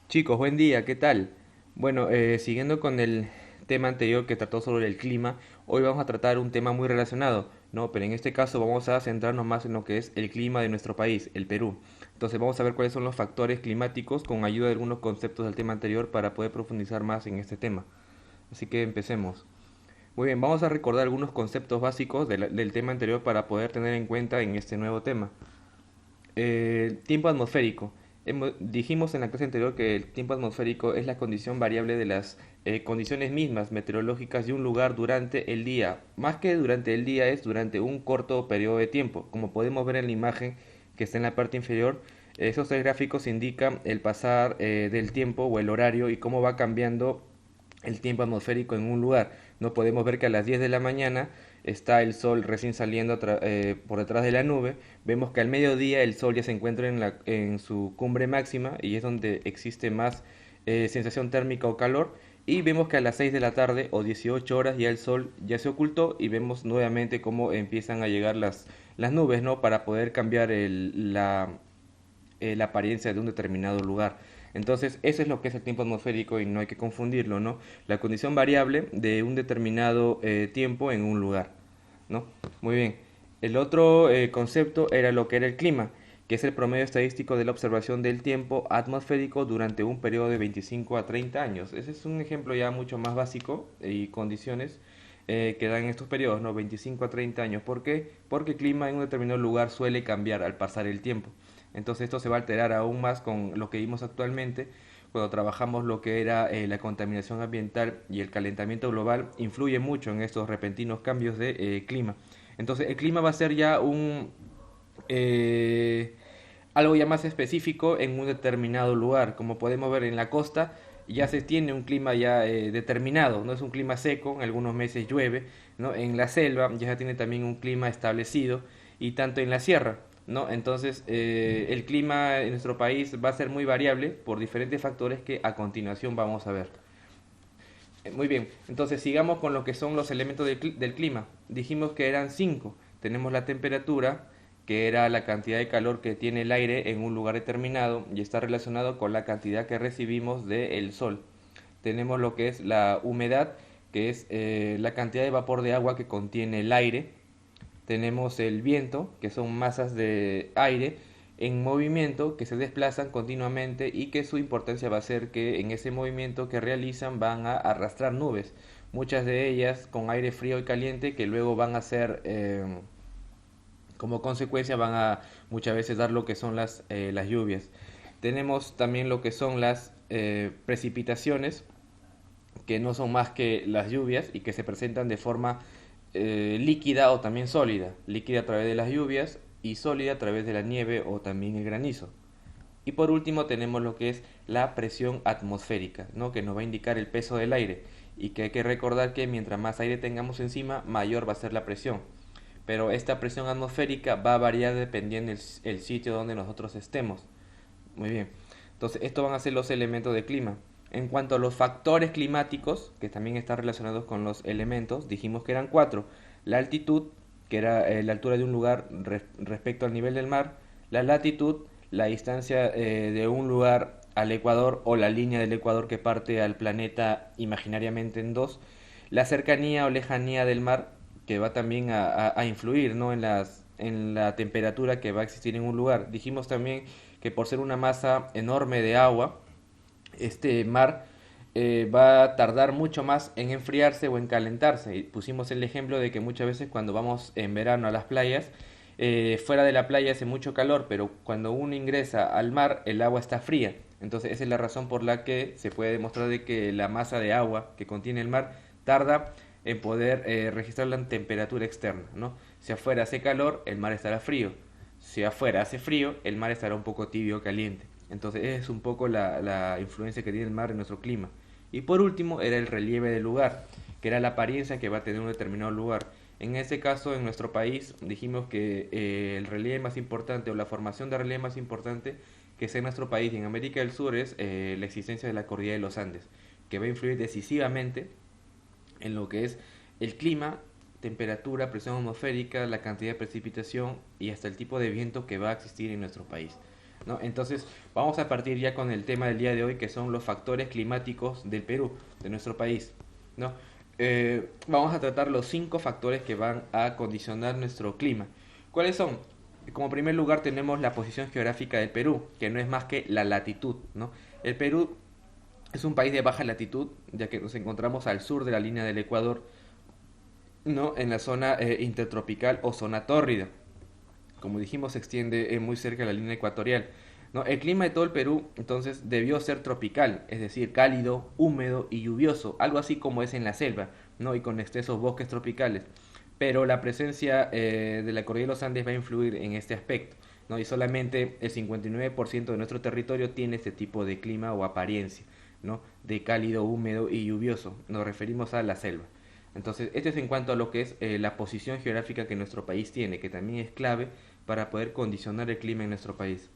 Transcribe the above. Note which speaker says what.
Speaker 1: Chicos, buen día, ¿qué tal? Bueno, siguiendo con el tema anterior que trató sobre el clima, hoy vamos a tratar un tema muy relacionado, ¿no? Pero en este caso vamos a centrarnos más en lo que es el clima de nuestro país, el Perú. Entonces vamos a ver cuáles son los factores climáticos con ayuda de algunos conceptos del tema anterior para poder profundizar más en este tema. Así que empecemos. Muy bien, vamos a recordar algunos conceptos básicos del tema anterior para poder tener en cuenta en este nuevo tema. Tiempo atmosférico. Dijimos en la clase anterior que el tiempo atmosférico es la condición variable de las condiciones mismas meteorológicas de un lugar durante el día. Más que durante el día es durante un corto periodo de tiempo. Como podemos ver en la imagen que está en la parte inferior, esos tres gráficos indican el pasar del tiempo o el horario y cómo va cambiando el tiempo atmosférico en un lugar. No podemos ver que a las 10 de la mañana está el sol recién saliendo por detrás de la nube. Vemos que al mediodía el sol ya se encuentra en su cumbre máxima y es donde existe más sensación térmica o calor. Y vemos que a las 6 de la tarde o 18 horas ya el sol ya se ocultó y vemos nuevamente cómo empiezan a llegar las nubes, ¿no? Para poder cambiar la apariencia de un determinado lugar. Entonces, eso es lo que es el tiempo atmosférico y no hay que confundirlo, ¿no? La condición variable de un determinado tiempo en un lugar, ¿no? Muy bien. El otro concepto era lo que era el clima, que es el promedio estadístico de la observación del tiempo atmosférico durante un periodo de 25 a 30 años. Ese es un ejemplo ya mucho más básico y condiciones que dan estos periodos, ¿no? 25 a 30 años. ¿Por qué? Porque el clima en un determinado lugar suele cambiar al pasar el tiempo. Entonces esto se va a alterar aún más con lo que vimos actualmente cuando trabajamos lo que era la contaminación ambiental y el calentamiento global influye mucho en estos repentinos cambios de clima. Entonces el clima va a ser ya eh, algo ya más específico en un determinado lugar. Como podemos ver en la costa ya se tiene un clima ya determinado, no es un clima seco, en algunos meses llueve, ¿no? En la selva ya se tiene también un clima establecido y tanto en la sierra. ¿No? Entonces, el clima en nuestro país va a ser muy variable por diferentes factores que a continuación vamos a ver. Muy bien, entonces sigamos con lo que son los elementos del clima. Dijimos que eran cinco. Tenemos la temperatura, que era la cantidad de calor que tiene el aire en un lugar determinado y está relacionado con la cantidad que recibimos del sol. Tenemos lo que es la humedad, que es la cantidad de vapor de agua que contiene el aire. Tenemos el viento, que son masas de aire en movimiento que se desplazan continuamente y que su importancia va a ser que en ese movimiento que realizan van a arrastrar nubes, muchas de ellas con aire frío y caliente que luego van a ser, como consecuencia, van a muchas veces dar lo que son las lluvias. Tenemos también lo que son las precipitaciones, que no son más que las lluvias y que se presentan de forma líquida o también sólida. Líquida a través de las lluvias y sólida a través de la nieve o también el granizo. Y por último tenemos lo que es la presión atmosférica, ¿no? Que nos va a indicar el peso del aire y que hay que recordar que mientras más aire tengamos encima, mayor va a ser la presión. Pero esta presión atmosférica va a variar dependiendo el sitio donde nosotros estemos. Muy bien. Entonces, estos van a ser los elementos de clima. En cuanto a los factores climáticos, que también están relacionados con los elementos, dijimos que eran cuatro. La altitud, que era la altura de un lugar respecto al nivel del mar. La latitud, la distancia de un lugar al ecuador o la línea del ecuador que parte al planeta imaginariamente en dos. La cercanía o lejanía del mar, que va también a influir, ¿no? En la temperatura que va a existir en un lugar. Dijimos también que por ser una masa enorme de agua, este mar va a tardar mucho más en enfriarse o en calentarse. Y pusimos el ejemplo de que muchas veces cuando vamos en verano a las playas, fuera de la playa hace mucho calor, pero cuando uno ingresa al mar, el agua está fría. Entonces esa es la razón por la que se puede demostrar de que la masa de agua que contiene el mar tarda en poder registrar la temperatura externa, ¿no? Si afuera hace calor, el mar estará frío. Si afuera hace frío, el mar estará un poco tibio o caliente. Entonces esa es un poco la influencia que tiene el mar en nuestro clima. Y por último era el relieve del lugar, que era la apariencia que va a tener un determinado lugar. En este caso, en nuestro país, dijimos que el relieve más importante o la formación de relieve más importante que es en nuestro país y en América del Sur es la existencia de la cordillera de los Andes, que va a influir decisivamente en lo que es el clima, temperatura, presión atmosférica, la cantidad de precipitación y hasta el tipo de viento que va a existir en nuestro país. ¿no? Entonces, vamos a partir ya con el tema del día de hoy, que son los factores climáticos del Perú, de nuestro país, ¿no? Vamos a tratar los 5 factores que van a condicionar nuestro clima. ¿Cuáles son? Como primer lugar tenemos la posición geográfica del Perú, que no es más que la latitud, ¿no? El Perú es un país de baja latitud, ya que nos encontramos al sur de la línea del Ecuador, ¿no? En la zona intertropical o zona tórrida. Como dijimos, se extiende muy cerca de la línea ecuatorial, ¿no? El clima de todo el Perú entonces debió ser tropical, es decir, cálido, húmedo y lluvioso, algo así como es en la selva, ¿no? Y con extensos bosques tropicales. Pero la presencia de la cordillera de los Andes va a influir en este aspecto, ¿no? Y solamente el 59% de nuestro territorio tiene este tipo de clima o apariencia, ¿no? De cálido, húmedo y lluvioso. Nos referimos a la selva. Entonces, esto es en cuanto a lo que es la posición geográfica que nuestro país tiene, que también es clave para poder condicionar el clima en nuestro país.